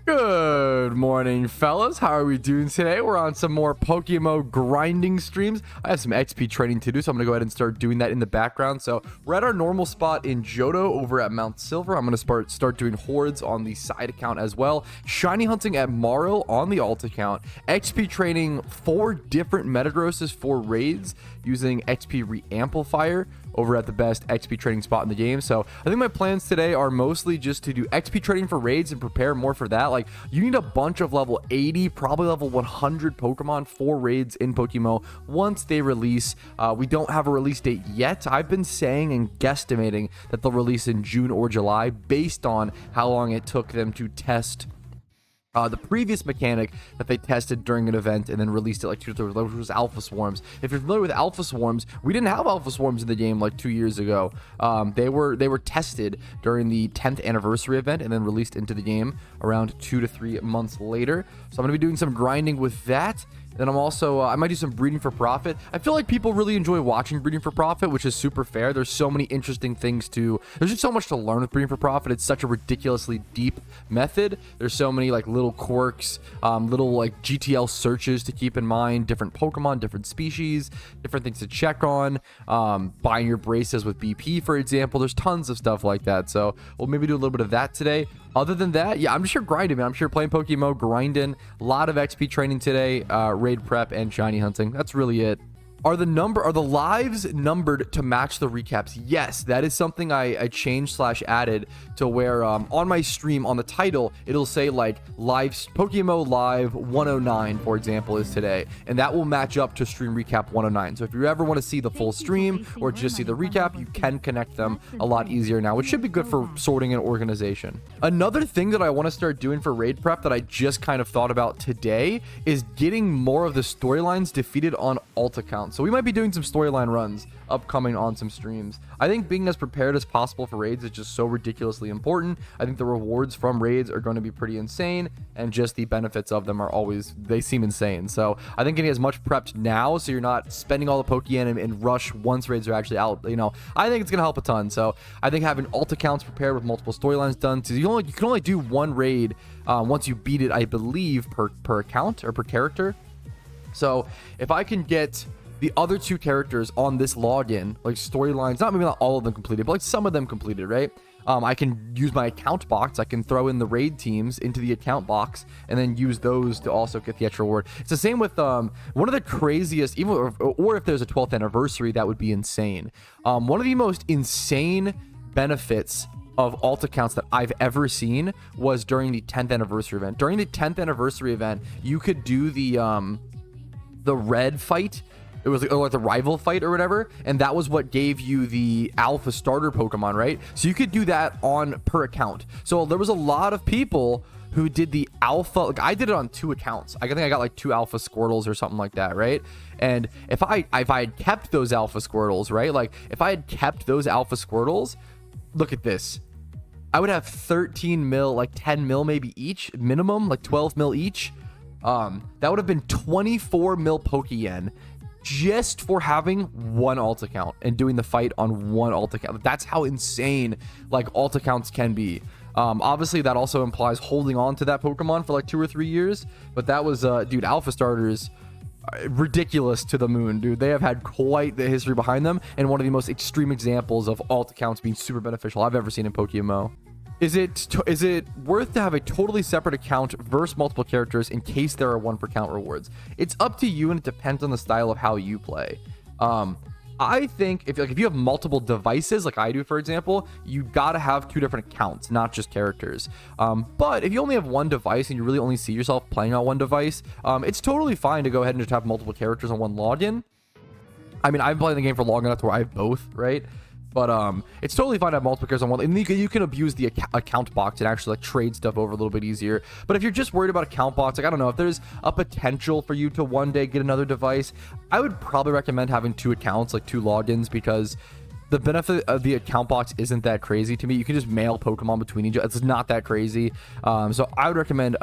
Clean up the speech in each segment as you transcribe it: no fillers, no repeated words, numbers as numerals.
Good morning, fellas. How are we doing today? We're on some more PokeMMO grinding streams. I have some XP training to do, so I'm going to go ahead and start doing that in the background. So we're at our normal spot in Johto over at Mount Silver. I'm going to start doing Hordes on the side account as well. Shiny hunting at Morrow on the alt account. XP training 4 different Metagrosses for raids using XP Reamplifier over at the best XP trading spot in the game. So I think my plans today are mostly just to do XP trading for raids and prepare more for that. Like, you need a bunch of level 80, probably level 100 Pokemon for raids in PokeMMO once they release. We don't have a release date yet. I've been saying and guesstimating that they'll release in June or July based on how long it took them to test the previous mechanic that they tested during an event and then released it like 2 3, which was Alpha Swarms. If you're familiar with Alpha Swarms, we didn't have Alpha Swarms in the game like 2 years ago. They were tested during the 10th anniversary event and then released into the game around 2 to 3 months later. So I'm going to be doing some grinding with that. Then I'm also, I might do some breeding for profit. I feel like people really enjoy watching breeding for profit, which is super fair. There's so many interesting things there's just so much to learn with breeding for profit. It's such a ridiculously deep method. There's so many like little quirks, little like GTL searches to keep in mind, different Pokemon, different species, different things to check on, buying your braces with BP, for example. There's tons of stuff like that. So we'll maybe do a little bit of that today. Other than that, yeah, I'm just here grinding, man. I'm sure playing PokeMMO, grinding. A lot of XP training today, raid prep, and shiny hunting. That's really it. Are the lives numbered to match the recaps? Yes, that is something I changed / added to where on my stream on the title it'll say like live PokeMMO live 109, for example, is today, and that will match up to stream recap 109. So if you ever want to see the full stream or just see the recap, you can connect them a lot easier now, which should be good for sorting and organization. Another thing that I want to start doing for raid prep that I just kind of thought about today is getting more of the storylines defeated on alt accounts. So we might be doing some storyline runs upcoming on some streams. I think being as prepared as possible for raids is just so ridiculously important. I think the rewards from raids are going to be pretty insane, and just the benefits of them they seem insane. So I think getting as much prepped now so you're not spending all the Pokeyen and rush once raids are actually out, I think it's going to help a ton. So I think having alt accounts prepared with multiple storylines done, so you can only do one raid once you beat it, I believe, per account or per character. So if I can get the other 2 characters on this login, like storylines, maybe not all of them completed, but like some of them completed, right? I can use my account box. I can throw in the raid teams into the account box and then use those to also get the extra reward. It's the same with one of the craziest, or if there's a 12th anniversary, that would be insane. One of the most insane benefits of alt accounts that I've ever seen was during the 10th anniversary event. During the 10th anniversary event, you could do the red fight. It was like the rival fight or whatever, and that was what gave you the alpha starter Pokemon, right? So you could do that on per account. So there was a lot of people who did the alpha. Like, I did it on 2 accounts. I think I got like 2 alpha Squirtles or something like that, right? And if I had kept those alpha Squirtles, right? Like, if I had kept those alpha Squirtles, look at this. I would have 13 mil, like 10 mil maybe each, minimum, like 12 mil each. That would have been 24 mil Pokeyen just for having one alt account and doing the fight on one alt account. That's how insane like alt accounts can be. Obviously that also implies holding on to that Pokemon for like 2 or 3 years, but that was dude, alpha starters, ridiculous to the moon, dude. They have had quite the history behind them, and one of the most extreme examples of alt accounts being super beneficial I've ever seen in PokeMMO. Is it worth to have a totally separate account versus multiple characters in case there are 1 per count rewards? It's up to you, and it depends on the style of how you play. I think if you have multiple devices like I do, for example, you gotta have 2 different accounts, not just characters. But if you only have 1 device and you really only see yourself playing on 1 device, it's totally fine to go ahead and just have multiple characters on 1 login. I mean, I've been playing the game for long enough to where I have both, right? But it's totally fine to have multiple characters on 1, and you can abuse the account box and actually like trade stuff over a little bit easier. But if you're just worried about account box, like, I don't know, if there's a potential for you to one day get another device, I would probably recommend having 2 accounts, like 2 logins, because the benefit of the account box isn't that crazy to me. You can just mail Pokemon between each other. It's not that crazy. So I would recommend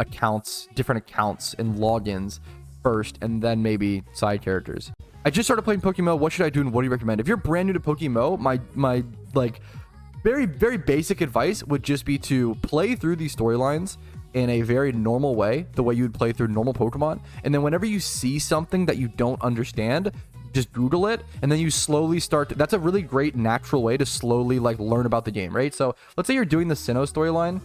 different accounts and logins first, and then maybe side characters. I just started playing PokeMMO. What should I do, and what do you recommend? If you're brand new to PokeMMO, my like very, very basic advice would just be to play through these storylines in a very normal way, the way you would play through normal Pokemon. And then whenever you see something that you don't understand, just Google it, and then you slowly start that's a really great natural way to slowly like learn about the game, right? So let's say you're doing the Sinnoh storyline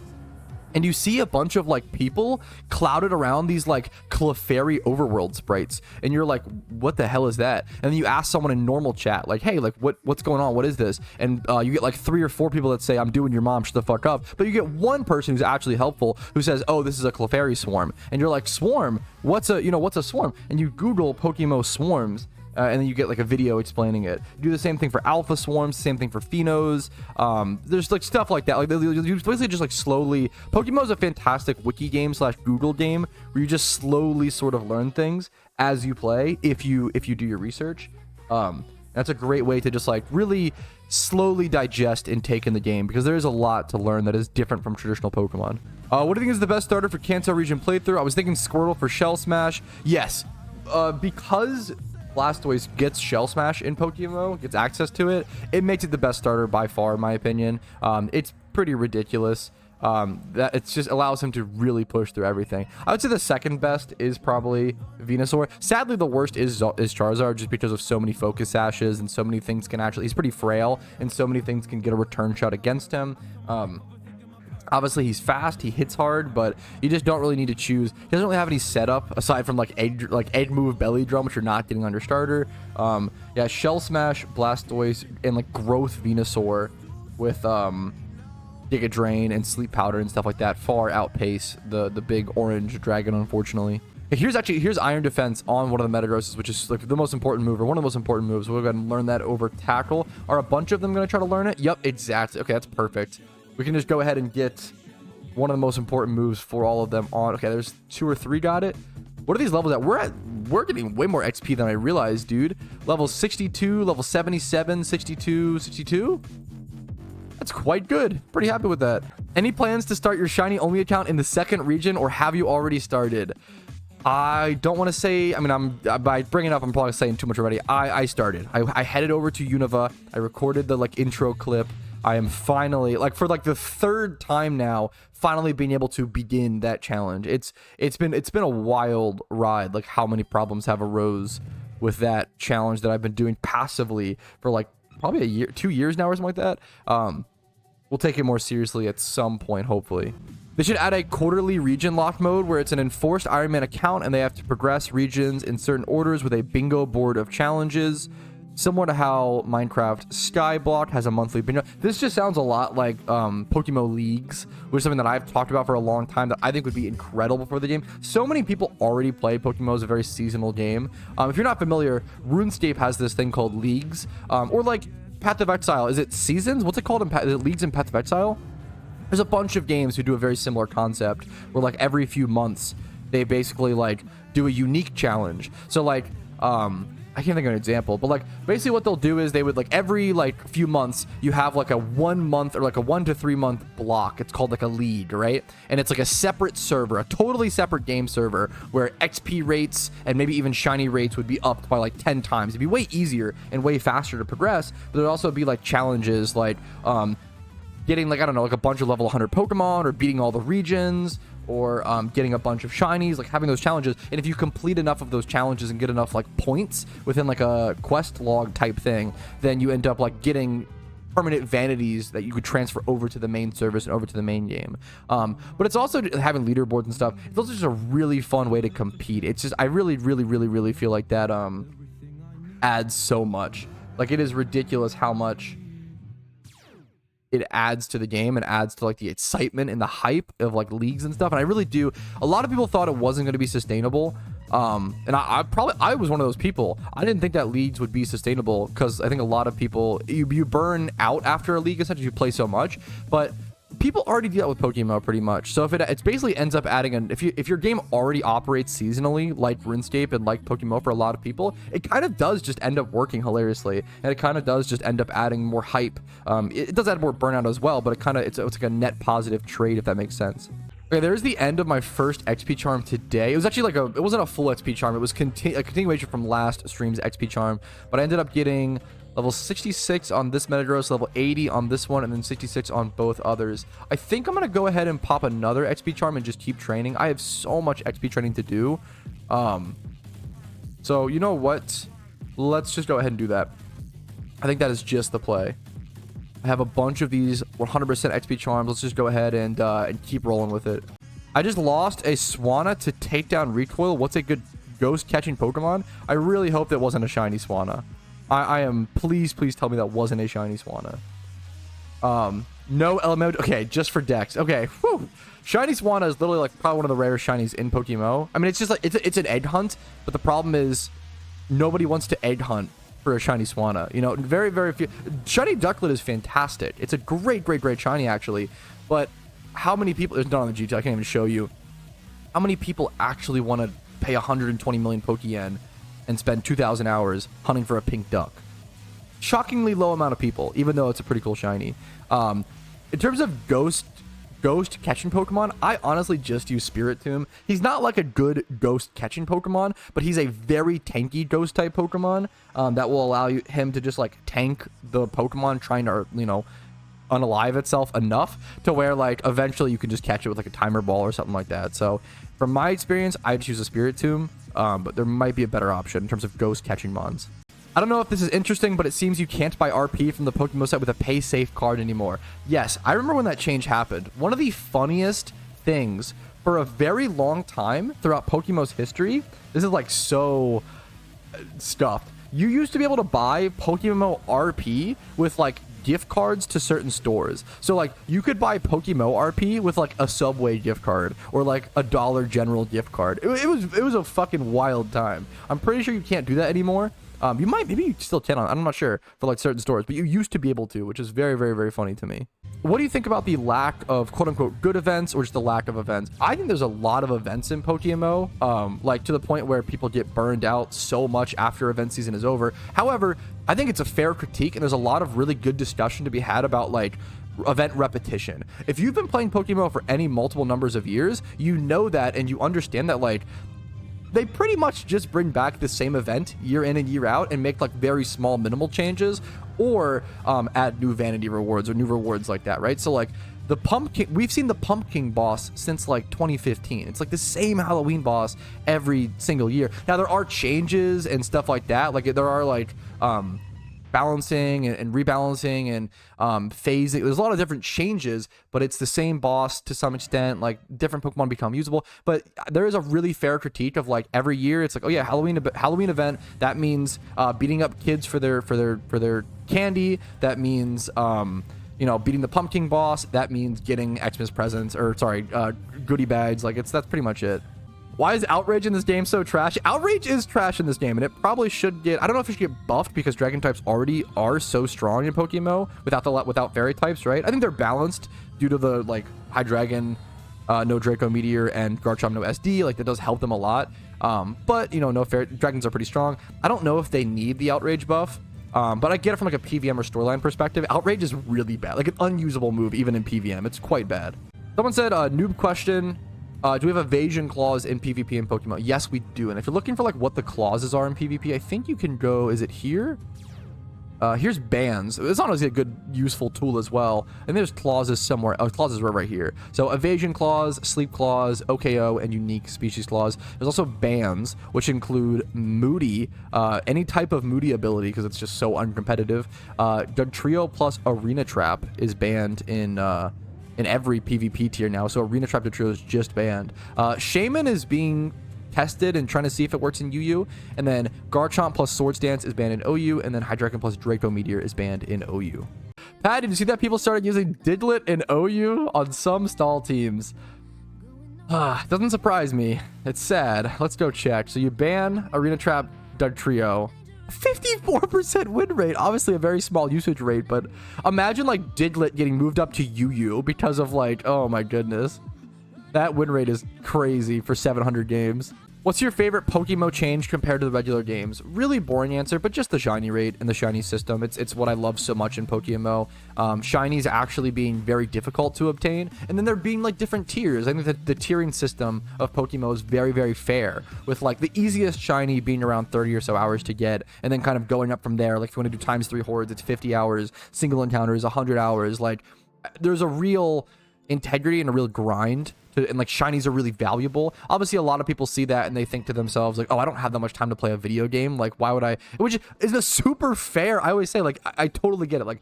and you see a bunch of like people clouded around these like Clefairy overworld sprites, and you're like, what the hell is that? And then you ask someone in normal chat, like, hey, like what's going on, what is this? And you get like 3 or 4 people that say, I'm doing your mom, shut the fuck up. But you get one person who's actually helpful who says, oh, this is a Clefairy swarm. And you're like, swarm? What's a swarm? And you Google PokeMMO swarms, and then you get like a video explaining it. You do the same thing for alpha swarms, same thing for phenos. There's like stuff like that. Like you basically just like slowly. PokeMMO is a fantastic wiki game / Google game where you just slowly sort of learn things as you play if you do your research. That's a great way to just like really slowly digest and take in the game, because there is a lot to learn that is different from traditional Pokemon. What do you think is the best starter for Kanto region playthrough? I was thinking Squirtle for Shell Smash. Yes, because Blastoise gets Shell Smash in PokeMMO, gets access to it, it makes it the best starter by far, in my opinion. It's pretty ridiculous. That it just allows him to really push through everything. I would say the second best is probably Venusaur. Sadly, the worst is Charizard, just because of so many focus sashes and so many things can actually. He's pretty frail, and so many things can get a return shot against him. Obviously, he's fast, he hits hard, but you just don't really need to choose. He doesn't really have any setup aside from like egg move, belly drum, which you're not getting on your starter. Yeah, Shell Smash, Blastoise, and like Growth Venusaur with Giga Drain and Sleep Powder and stuff like that far outpace the big orange dragon, unfortunately. Here's Iron Defense on one of the Metagrosses, which is like the most important move, or one of the most important moves. We'll go ahead and learn that over Tackle. Are a bunch of them going to try to learn it? Yep, exactly. Okay, that's perfect. We can just go ahead and get one of the most important moves for all of them on. Okay, there's 2 or 3 got it. What are these levels at? We're getting way more XP than I realized, dude. Level 62, level 77, 62, 62. That's quite good. Pretty happy with that. Any plans to start your shiny only account in the second region, or have you already started? I don't want to say, I mean, by bringing it up, I'm probably saying too much already. I started. I headed over to Unova. I recorded the like intro clip. I am finally, like, for like the 3rd time now, finally being able to begin that challenge. It's been a wild ride, like how many problems have arose with that challenge that I've been doing passively for like probably a year, 2 years now or something like that. We'll take it more seriously at some point, hopefully. They should add a quarterly region lock mode where it's an enforced Iron Man account and they have to progress regions in certain orders with a bingo board of challenges. Similar to how Minecraft Skyblock has a monthly bingo. This just sounds a lot like PokeMMO Leagues, which is something that I've talked about for a long time that I think would be incredible for the game. So many people already play PokeMMO as a very seasonal game. If you're not familiar, RuneScape has this thing called Leagues, or like Path of Exile. Is it Seasons? What's it called? Is it Leagues and Path of Exile? There's a bunch of games who do a very similar concept where like every few months they basically like do a unique challenge. So like I can't think of an example, but like basically what they'll do is they would like every like few months you have like a 1 month or like a 1 to 3 month block. It's called like a league, right? And it's like a separate server, a totally separate game server where XP rates and maybe even shiny rates would be upped by like 10 times. It'd be way easier and way faster to progress, but there'd also be like challenges like getting like, I don't know, like a bunch of level 100 Pokemon, or beating all the regions, or getting a bunch of shinies, like having those challenges. And if you complete enough of those challenges and get enough like points within like a quest log type thing, then you end up like getting permanent vanities that you could transfer over to the main service and over to the main game. But it's also having leaderboards and stuff. It's also just a really fun way to compete. It's just, I really feel like that adds so much. Like, it is ridiculous how much it adds to the game and adds to like the excitement and the hype of like leagues and stuff. And I really do. A lot of people thought it wasn't going to be sustainable. And I was one of those people. I didn't think that leagues would be sustainable, because I think a lot of people, you burn out after a league, essentially, you play so much. But people already do that with PokeMMO pretty much. So if it basically ends up adding if your game already operates seasonally like RuneScape and like PokeMMO for a lot of people, it kind of does just end up working hilariously, and it kind of does just end up adding more hype. It does add more burnout as well, but it's like a net positive trade, if that makes sense. Okay, there's the end of my first XP charm today. It was actually it wasn't a full XP charm. It was a continuation from last stream's XP charm, but I ended up getting Level 66 on this Metagross, level 80 on this one, and then 66 on both others. I think I'm going to go ahead and pop another XP charm and just keep training. I have so much XP training to do. So you know what? Let's just go ahead and do that. I think that is just the play. I have a bunch of these 100% XP charms. Let's just go ahead and keep rolling with it. I just lost a Swanna to take down Recoil. What's a good ghost catching Pokemon? I really hope that wasn't a shiny Swanna. I am, please tell me that wasn't a shiny Swanna. No element. Okay, just for Dex. Okay, whew. Shiny Swanna is literally like probably one of the rarest shinies in PokeMMO. I mean, it's just like it's an egg hunt, but the problem is nobody wants to egg hunt for a shiny Swanna. You know, very few. Shiny Diglett is fantastic. It's a great shiny actually, but how many people? It's not on the GT. I can't even show you. How many people actually want to pay 120 million Pokeyen and spend 2,000 hours hunting for a pink duck? Shockingly low amount of people, even though it's a pretty cool shiny. In terms of ghost catching Pokemon, I honestly just use Spiritomb. He's not like a good ghost catching Pokemon, but he's a very tanky ghost type Pokemon that will allow him to just like tank the Pokemon trying to, you know, unalive itself enough to where like eventually you can just catch it with like a timer ball or something like that. So from my experience, I'd choose a Spiritomb, but there might be a better option in terms of ghost catching mons. I don't know if this is interesting, but it seems you can't buy RP from the PokeMMO site with a pay safe card anymore. Yes, I remember when that change happened. One of the funniest things for a very long time throughout PokeMMO's history, this is like so stuffed. You used to be able to buy PokeMMO RP with like gift cards to certain stores. So like you could buy PokeMMO RP with like a Subway gift card or like a Dollar General gift card. It was a fucking wild time. I'm pretty sure you can't do that anymore. You might, maybe you still can, I'm not sure, for like certain stores, but you used to be able to, which is very funny to me. What do you think about the lack of quote-unquote good events or just the lack of events? I think there's a lot of events in PokeMMO, like to the point where people get burned out so much after event season is over. However, I think it's a fair critique, and there's a lot of really good discussion to be had about like event repetition. If you've been playing PokeMMO for any multiple numbers of years, you know that, and you understand that like they pretty much just bring back the same event year in and year out and make like very small minimal changes, or add new vanity rewards or new rewards like that, right? So like the pumpkin, we've seen the pumpkin boss since like 2015. It's like the same Halloween boss every single year. Now there are changes and stuff like that. Like there are like balancing and rebalancing and phasing. There's a lot of different changes, but it's the same boss to some extent. Like different Pokemon become usable, but there is a really fair critique of like every year it's like, oh yeah, Halloween event, that means beating up kids for their candy. That means you know, beating the pumpkin boss. That means getting Xmas presents, or sorry, goodie bags. Like that's pretty much it. Why is Outrage in this game so trash? Outrage is trash in this game, and it probably should get, I don't know if it should get buffed because dragon types already are so strong in PokeMMO without fairy types, right? I think they're balanced due to the like Hydreigon, no Draco Meteor, and Garchomp no SD. Like that does help them a lot. But you know, no fairy dragons are pretty strong. I don't know if they need the Outrage buff. But I get it from like a PVM or storyline perspective. Outrage is really bad, like an unusable move even in PVM. It's quite bad. Someone said, noob question. Do we have evasion clause in PvP in PokeMMO? Yes, we do. And if you're looking for like what the clauses are in PvP, I think you can go, is it here? Here's bans. It's honestly a good, useful tool as well. And there's clauses somewhere. Oh, clauses are right here. So evasion clause, sleep clause, OKO, and unique species clause. There's also bans, which include Moody, any type of Moody ability, because it's just so uncompetitive. Dugtrio plus Arena Trap is banned in every PvP tier now. So Arena Trap Dugtrio is just banned. Shaman is being tested and trying to see if it works in UU, and then Garchomp plus Swords Dance is banned in OU, and then Hydreigon plus Draco Meteor is banned in OU. Pat, did you see that people started using Diglett in OU on some stall teams? Doesn't surprise me. It's sad. Let's go check. So you ban Arena Trap Dugtrio. 54% win rate, obviously a very small usage rate, but imagine like Diglett getting moved up to UU because of like, oh my goodness, that win rate is crazy for 700 games. What's your favorite PokeMMO change compared to the regular games? Really boring answer, but just the shiny rate and the shiny system. It's what I love so much in PokeMMO. Shinies actually being very difficult to obtain, and then there being like different tiers. I think that the tiering system of PokeMMO is very, very fair, with like the easiest shiny being around 30 or so hours to get, and then kind of going up from there. Like if you want to do ×3 hordes, it's 50 hours, single encounters, 100 hours. Like there's a real integrity and a real grind and like shinies are really valuable. Obviously a lot of people see that and they think to themselves like, oh, I don't have that much time to play a video game, like why would I, which is a super fair. I always say like I totally get it. Like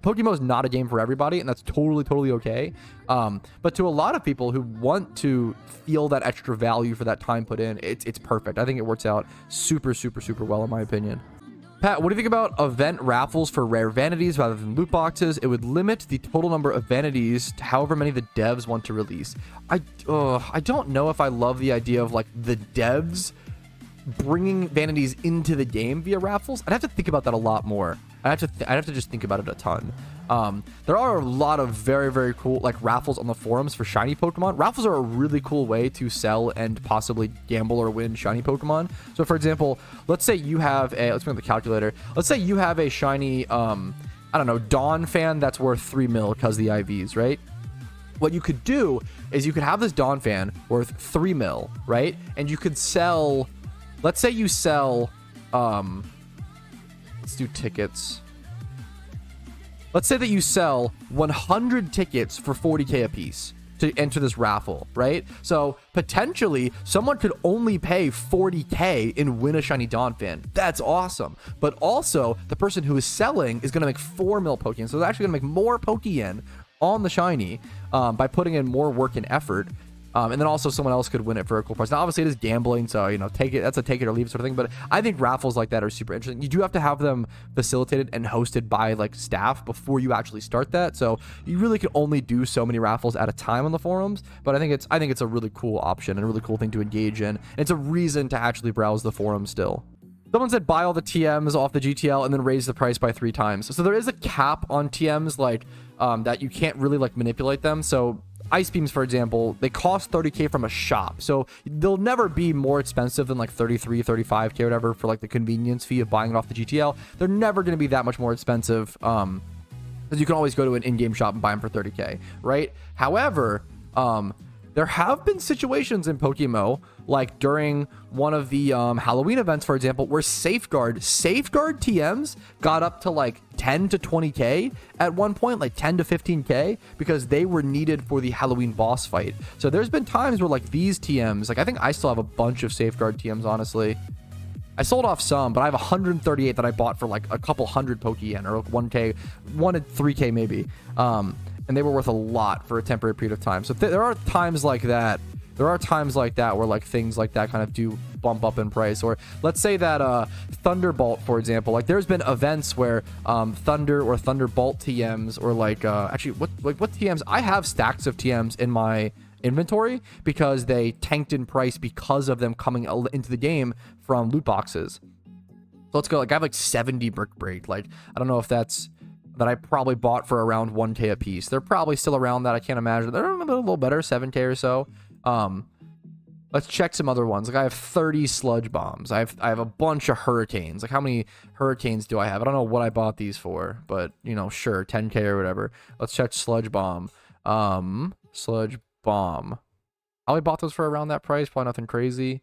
PokeMMO is not a game for everybody, and that's totally okay. But to a lot of people who want to feel that extra value for that time put in, it's perfect. I think it works out super well in my opinion. Pat, what do you think about event raffles for rare vanities rather than loot boxes? It would limit the total number of vanities to however many the devs want to release. I don't know if I love the idea of like the devs bringing vanities into the game via raffles. I'd have to think about that a lot more. I'd have to just think about it a ton. There are a lot of very cool like raffles on the forums for shiny Pokemon. Raffles are a really cool way to sell and possibly gamble or win shiny Pokemon. So for example, let's say you have a, let's bring up the calculator. Let's say you have a shiny, I don't know, Dawn fan that's worth 3 mil because of the IVs, right? What you could do is you could have this Dawn fan worth 3 mil, right? And you could sell, let's say you sell, let's do tickets. Let's say that you sell 100 tickets for 40k a piece to enter this raffle, right? So potentially someone could only pay 40k and win a shiny Dawn fan. That's awesome. But also the person who is selling is going to make 4 mil Pokeyen. So they're actually going to make more Pokeyen on the shiny by putting in more work and effort. And then also someone else could win it for a cool price. Now, obviously, it is gambling, so, you know, take it. That's a take it or leave it sort of thing. But I think raffles like that are super interesting. You do have to have them facilitated and hosted by, like, staff before you actually start that. So you really can only do so many raffles at a time on the forums. But I think it's a really cool option and a really cool thing to engage in. And it's a reason to actually browse the forum still. Someone said buy all the TMs off the GTL and then raise the price by 3 times. So there is a cap on TMs, like, that you can't really, like, manipulate them. So Ice Beams, for example, they cost 30k from a shop, so they'll never be more expensive than like 33, 35k or whatever for like the convenience fee of buying it off the GTL. They're never going to be that much more expensive because you can always go to an in-game shop and buy them for 30k, right? However, there have been situations in PokeMMO, like during one of the Halloween events, for example, where Safeguard TMs got up to like 10 to 20k at one point, like 10 to 15k, because they were needed for the Halloween boss fight. So there's been times where like these TMs, like I think I still have a bunch of Safeguard TMs, honestly. I sold off some, but I have 138 that I bought for like a couple hundred Pokeyen, or like 1k, 1 to 3k maybe. And they were worth a lot for a temporary period of time. So there are times like that. There are times like that where like things like that kind of do bump up in price. Or let's say that Thunderbolt, for example, like there's been events where Thunder or Thunderbolt TMs, or like actually what TMs? I have stacks of TMs in my inventory because they tanked in price because of them coming into the game from loot boxes. So let's go. Like I have like 70 Brick Break. Like I don't know if that's that I probably bought for around 1k a piece. They're probably still around that. I can't imagine. They're a little better, 7k or so. Let's check some other ones. Like I have 30 Sludge Bombs. I have a bunch of Hurricanes. Like how many Hurricanes do I have? I don't know what I bought these for, but you know, sure, 10k or whatever. Let's check Sludge Bomb. Sludge Bomb. I bought those for around that price. Probably nothing crazy.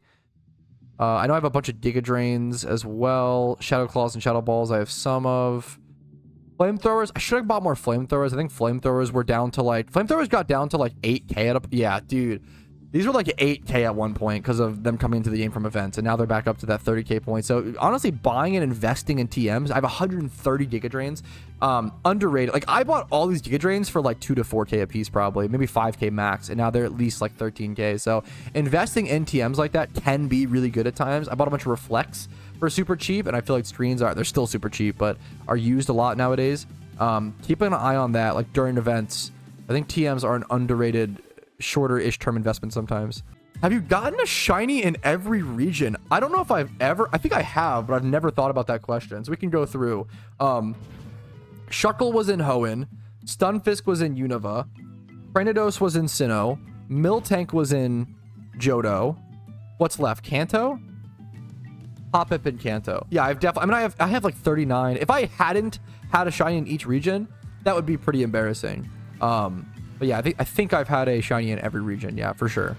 I know I have a bunch of Giga Drains as well. Shadow Claws and Shadow Balls I have some of. Flamethrowers, I should have bought more flamethrowers. I think flamethrowers were down to like, flamethrowers got down to like 8k at a, yeah, dude. These were like 8k at one point because of them coming into the game from events, and now they're back up to that 30k point. So honestly, buying and investing in TMs, I have 130 Giga Drains. Underrated. Like I bought all these Giga Drains for like 2 to 4k a piece, probably, maybe 5k max, and now they're at least like 13k. So investing in TMs like that can be really good at times. I bought a bunch of Reflects for super cheap, and I feel like screens they're still super cheap, but are used a lot nowadays. Keeping an eye on that, like during events. I think TMs are an underrated, shorter-ish term investment sometimes. Have you gotten a shiny in every region? I don't know if I've ever, I think I have, but I've never thought about that question. So we can go through. Shuckle was in Hoenn. Stunfisk was in Unova. Prenados was in Sinnoh. Miltank was in Johto. What's left? Kanto? Pop up in Kanto. Yeah, I've definitely, I mean, I have like 39. If I hadn't had a shiny in each region, that would be pretty embarrassing. But yeah, I think I've had a shiny in every region. Yeah, for sure.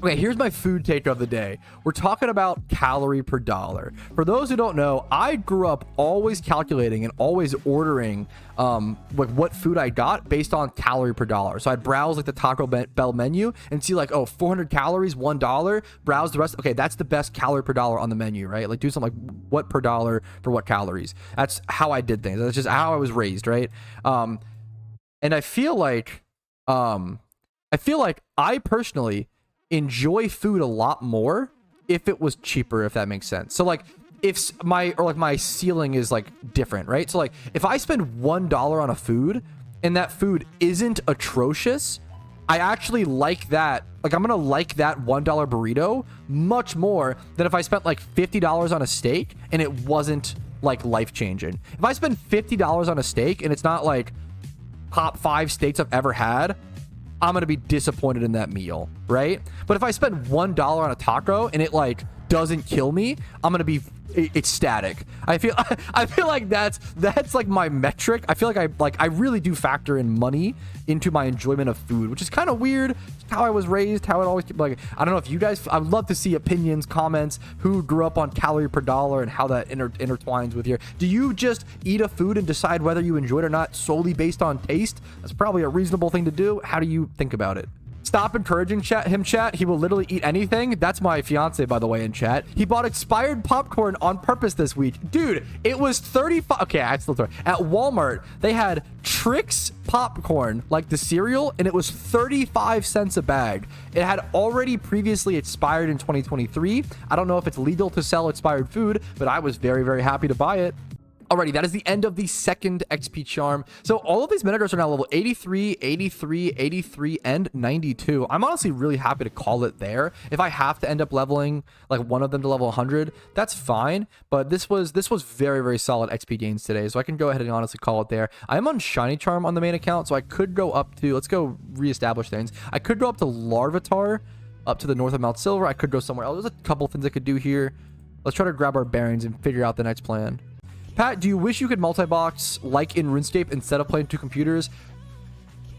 Okay, here's my food take of the day. We're talking about calorie per dollar. For those who don't know, I grew up always calculating and always ordering like what food I got based on calorie per dollar. So I'd browse like the Taco Bell menu and see like, oh, 400 calories, $1. Browse the rest. Okay, that's the best calorie per dollar on the menu, right? Like do something like what per dollar for what calories. That's how I did things. That's just how I was raised, right? And I feel like I personally enjoy food a lot more if it was cheaper, if that makes sense. So like if my ceiling is like different, right? So like if I spend $1 on a food and that food isn't atrocious, I actually like that. Like I'm gonna like that $1 burrito much more than if I spent like $50 on a steak and it wasn't like life-changing. If I spend $50 on a steak and it's not like top 5 steaks I've ever had, I'm gonna be disappointed in that meal, right? But if I spend $1 on a taco and it like doesn't kill me, I'm gonna be ecstatic. I feel like that's like my metric. I feel like I really do factor in money into my enjoyment of food, which is kind of weird. It's how I was raised, how it always, like, I don't know if you guys, I would love to see opinions, comments, who grew up on calorie per dollar and how that intertwines with your, do you just eat a food and decide whether you enjoy it or not solely based on taste? That's probably a reasonable thing to do. How do you think about it? Stop encouraging him, chat. He will literally eat anything. That's my fiance, by the way, in chat. He bought expired popcorn on purpose this week. Dude, it was 35. Okay, I still throw it. At Walmart, they had Trix popcorn, like the cereal, and it was 35 cents a bag. It had already previously expired in 2023. I don't know if it's legal to sell expired food, but I was very, very happy to buy it. Alrighty, that is the end of the second XP charm. So all of these Metagross are now level 83, 83, 83, and 92. I'm honestly really happy to call it there. If I have to end up leveling like one of them to level 100, that's fine. But this was very, very solid XP gains today. So I can go ahead and honestly call it there. I am on Shiny Charm on the main account, so I could go up to, let's go reestablish things. I could go up to Larvitar, up to the north of Mount Silver. I could go somewhere else. There's a couple things I could do here. Let's try to grab our bearings and figure out the next plan. Pat, do you wish you could multi-box like in RuneScape instead of playing 2 computers?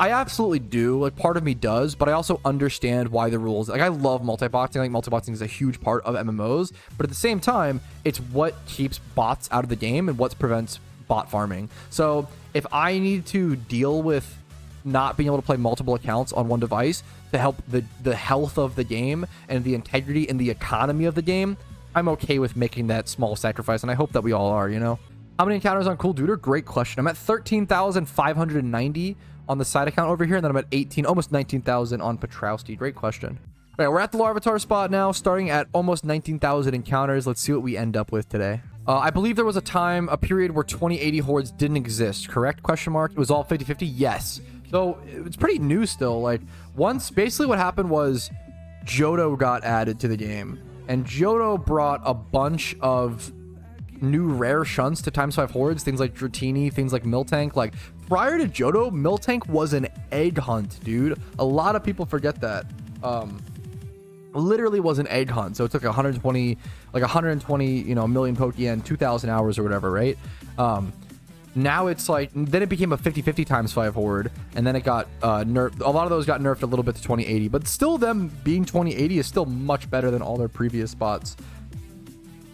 I absolutely do. Like, part of me does, but I also understand why the rules. Like, I love multi-boxing. I think multi-boxing is a huge part of MMOs, but at the same time, it's what keeps bots out of the game and what prevents bot farming. So if I need to deal with not being able to play multiple accounts on one device to help the health of the game and the integrity and the economy of the game, I'm okay with making that small sacrifice, and I hope that we all are, you know? How many encounters on Cool Duder? Great question. I'm at 13,590 on the side account over here, and then I'm at 18, almost 19,000 on Patrouski. Great question. All right, we're at the Larvitar spot now, starting at almost 19,000 encounters. Let's see what we end up with today. I believe there was a period where 2080 hordes didn't exist, correct? Question mark. It was all 50-50? Yes. So it's pretty new still. Like, basically what happened was Johto got added to the game. And Johto brought a bunch of new rare shunts to ×5 hordes, things like Dratini, things like Miltank. Like, prior to Johto, Miltank was an egg hunt, dude. A lot of people forget that. Literally was an egg hunt. So it took 120, you know, million Pokeyen, 2,000 hours or whatever, right? Now it's like, then it became a 50-50 ×5 horde, and then it got nerfed. A lot of those got nerfed a little bit to 2080, but still them being 2080 is still much better than all their previous spots.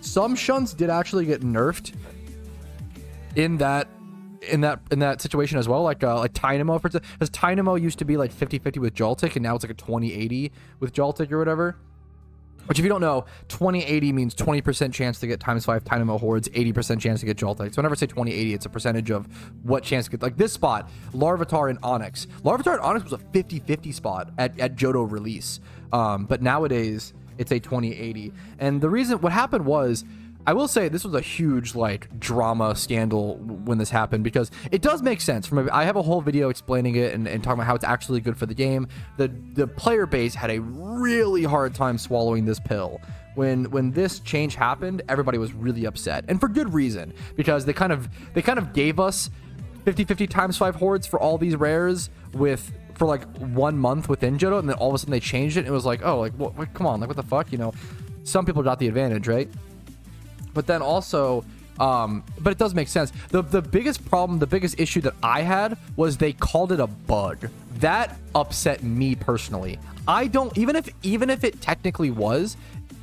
Some shunts did actually get nerfed in that situation as well, like Tynamo, for instance, because Tynamo used to be like 50-50 with Joltik, and now it's like a 2080 with Joltik or whatever. Which, if you don't know, 2080 means 20% chance to get ×5 Dynamo hordes, 80% chance to get Joltik. So whenever I say 2080, it's a percentage of what chance to get. Like this spot, Larvitar and Onyx. Larvitar and Onyx was a 50-50 spot at Johto release. But nowadays, it's a 2080. And the reason, what happened was, I will say this was a huge like drama scandal when this happened, because it does make sense. I have a whole video explaining it and talking about how it's actually good for the game. The player base had a really hard time swallowing this pill. When this change happened, everybody was really upset, and for good reason, because they kind of gave us 50-50 ×5 hordes for all these rares for like 1 month within Johto, and then all of a sudden they changed it, and it was like, oh, like what, come on, like what the fuck, you know? some people got the advantage, right? But then also, but it does make sense. The biggest problem, the biggest issue that I had was they called it a bug. That upset me personally. I don't, even if it technically was,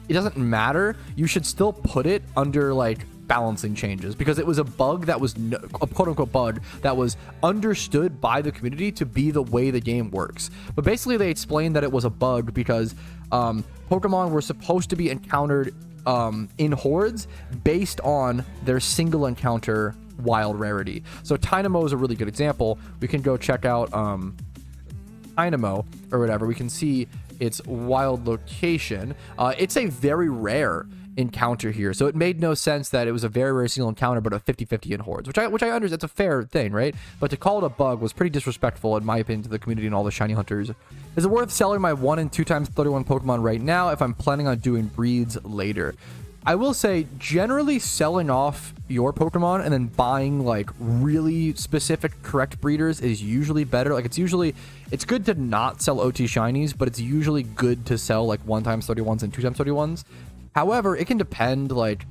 it doesn't matter. You should still put it under like balancing changes, because it was a bug that was a quote-unquote bug that was understood by the community to be the way the game works. But basically they explained that it was a bug because Pokemon were supposed to be encountered in hordes based on their single encounter wild rarity. So Tynamo is a really good example. We can go check out Dynamo or whatever. We can see its wild location. It's a very rare encounter here, so it made no sense that it was a very rare single encounter but a 50-50 in hordes, which I understand. It's a fair thing, right? But to call it a bug was pretty disrespectful in my opinion to the community and all the shiny hunters. Is it worth selling my 1 and 2 times 31 Pokemon right now if I'm planning on doing breeds later? I will say generally selling off your Pokemon and then buying like really specific correct breeders is usually better. Like it's good to not sell OT shinies, but it's usually good to sell like 1 times 31s and 2 times 31s. However, it can depend. Like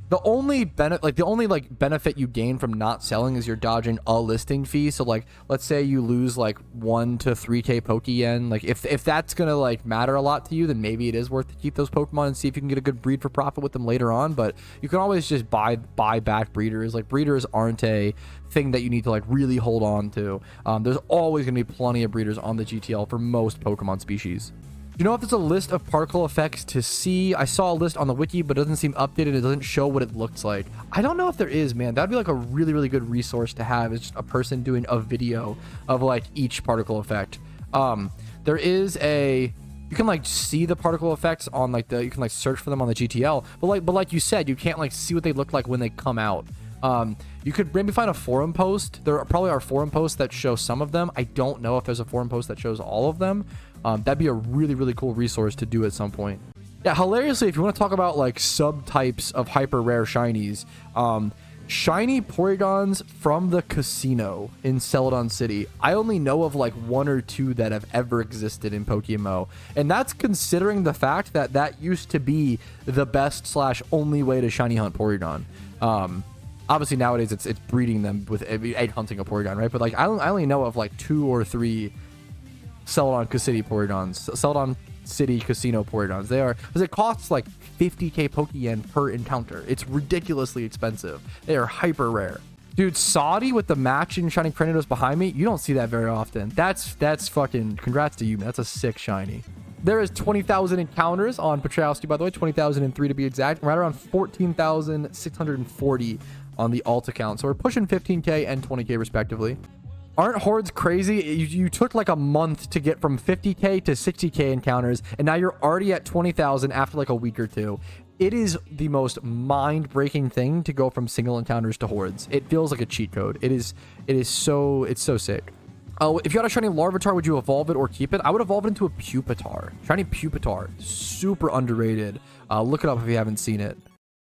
the only benefit you gain from not selling is you're dodging a listing fee. So like, let's say you lose like 1 to 3k Pokeyen. Like if that's gonna like matter a lot to you, then maybe it is worth to keep those Pokemon and see if you can get a good breed for profit with them later on. But you can always just buy back breeders. Like breeders aren't a thing that you need to like really hold on to. There's always gonna be plenty of breeders on the GTL for most Pokemon species. You know if there's a list of particle effects to see? I saw a list on the wiki, but it doesn't seem updated. It doesn't show what it looks like. I don't know if there is, man. That'd be like a really, really good resource to have. It's just a person doing a video of like each particle effect. There is a, you can like see the particle effects on like you can like search for them on the GTL, but like you said, you can't like see what they look like when they come out. You could maybe find a forum post. There probably are forum posts that show some of them. I don't know if there's a forum post that shows all of them. That'd be a really, really cool resource to do at some point. Yeah, hilariously, if you want to talk about like subtypes of hyper rare shinies, shiny Porygons from the casino in Celadon City, I only know of like 1 or 2 that have ever existed in PokeMMO, and that's considering the fact that that used to be the best / only way to shiny hunt Porygon. Obviously nowadays it's breeding them with egg hunting a Porygon, right? But like I only know of like 2 or 3 Celadon City Porygons, Celadon City Casino Porygons. They are, because it costs like 50k Pokeyen per encounter. It's ridiculously expensive. They are hyper rare. Dude, Saudi with the matching shiny Cranidos behind me, you don't see that very often. That's fucking, congrats to you, man. That's a sick shiny. There is 20,000 encounters on Patrouski, by the way, 20,003 to be exact, right around 14,640 on the alt account. So we're pushing 15k and 20k respectively. Aren't hordes crazy? You took like a month to get from 50k to 60k encounters, and now you're already at 20,000 after like a week or 2. It is the most mind-breaking thing to go from single encounters to hordes. It feels like a cheat code. It's so sick. If you got a shiny Larvitar, would you evolve it or keep it? I would evolve it into a Pupitar. Shiny Pupitar, super underrated. Look it up if you haven't seen it.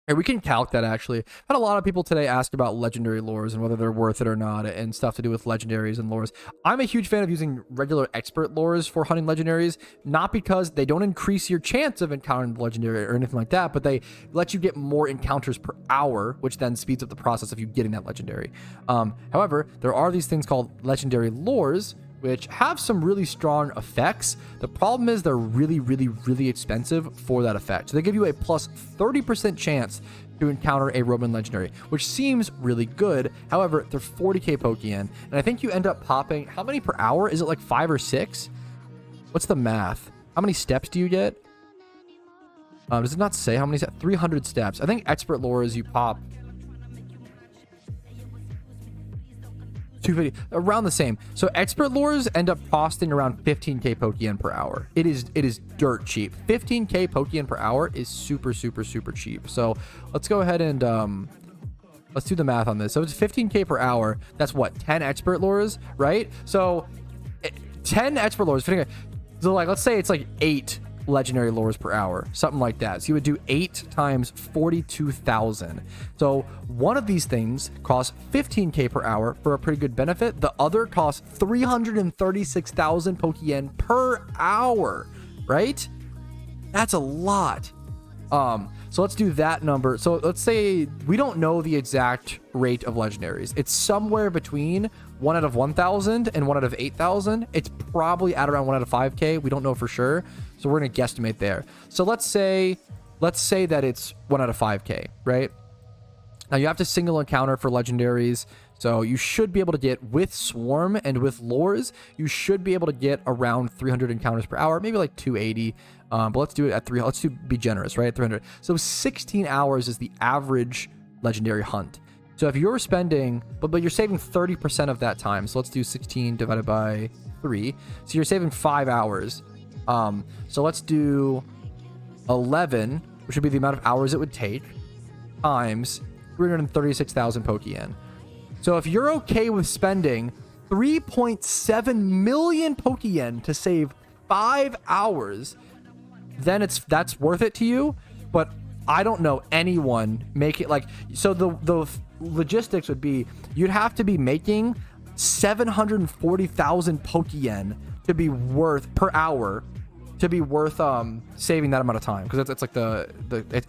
Hey, we can calc that actually. I've had a lot of people today ask about legendary lures and whether they're worth it or not, and stuff to do with legendaries and lures. I'm a huge fan of using regular expert lures for hunting legendaries, not because they don't increase your chance of encountering the legendary or anything like that, but they let you get more encounters per hour, which then speeds up the process of you getting that legendary. However, there are these things called legendary lures, which have some really strong effects. The problem is they're really, really, really expensive for that effect. So they give you a plus 30% chance to encounter a Roman legendary, which seems really good. However, they're 40k Pokeyen, and I think you end up popping, how many per hour? Is it like 5 or 6? What's the math? How many steps do you get? Does it not say how many steps? 300 steps. I think expert lures you pop 250, around the same. So expert lures end up costing around 15k Pokeyen per hour. It is dirt cheap. 15k Pokeyen per hour is super cheap. So let's go ahead and let's do the math on this. So it's 15k per hour. That's what, 10 expert lures, right? So 10 expert lures. So like, let's say it's like 8 legendary lures per hour, something like that. So you would do 8 times 42,000. So one of these things costs 15k per hour for a pretty good benefit. The other costs 336,000 Pokeyen per hour, right? That's a lot. So let's do that number. So let's say we don't know the exact rate of legendaries. It's somewhere between 1 out of 1,000 and 1 out of 8,000. It's probably at around 1 out of 5k. We don't know for sure, so we're gonna guesstimate there. So let's say that it's 1 out of 5k, right? Now you have to single encounter for legendaries. So you should be able to get, with Swarm and with Lures, you should be able to get around 300 encounters per hour, maybe like 280. But let's do it at 300. Let's be generous, right? 300. So 16 hours is the average legendary hunt. So if you're spending, but you're saving 30% of that time. So let's do 16 divided by 3. So you're saving 5 hours. So let's do 11, which would be the amount of hours it would take, times 336,000 Pokeyen. So if you're okay with spending 3.7 million Pokeyen to save 5 hours, then that's worth it to you. But I don't know anyone make it like, so the logistics would be, you'd have to be making 740,000 Pokeyen to be worth per hour, to be worth saving that amount of time, because it's like the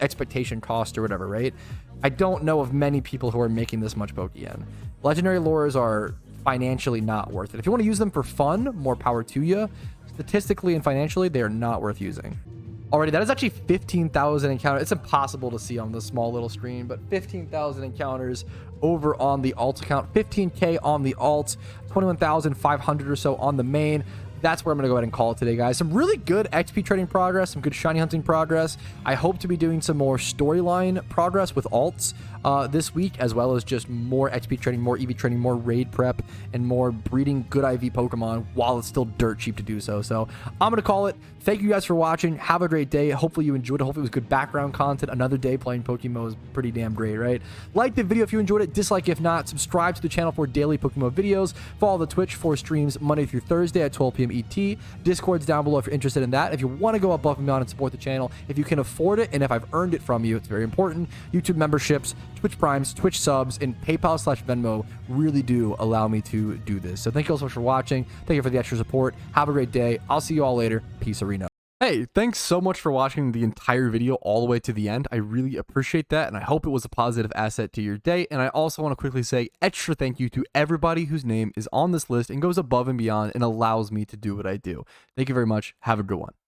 expectation cost or whatever, right? I don't know of many people who are making this much Pokeyen. Legendary lures are financially not worth it. If you want to use them for fun, more power to you. Statistically and financially, they are not worth using. Alrighty, that is actually 15,000 encounters. It's impossible to see on the small little screen, but 15,000 encounters over on the alt account, 15k on the alt, 21,500 or so on the main. That's where I'm going to go ahead and call it today, guys. Some really good XP trading progress, some good shiny hunting progress. I hope to be doing some more storyline progress with alts this week, as well as just more XP trading, more EV trading, more raid prep, and more breeding good IV Pokemon while it's still dirt cheap to do so. So I'm going to call it. Thank you guys for watching. Have a great day. Hopefully you enjoyed it. Hopefully it was good background content. Another day playing PokeMMO is pretty damn great, right? Like the video if you enjoyed it. Dislike if not. Subscribe to the channel for daily PokeMMO videos. Follow the Twitch for streams Monday through Thursday at 12 p.m. ET. Discord's down below if you're interested in that. If you want to go above and beyond and support the channel, if you can afford it, and if I've earned it from you, it's very important. YouTube memberships, Twitch Primes, Twitch subs, and PayPal/Venmo really do allow me to do this. So thank you all so much for watching. Thank you for the extra support. Have a great day. I'll see you all later. Peace, Arena. Hey, thanks so much for watching the entire video all the way to the end. I really appreciate that, and I hope it was a positive asset to your day. And I also want to quickly say extra thank you to everybody whose name is on this list and goes above and beyond and allows me to do what I do. Thank you very much. Have a good one.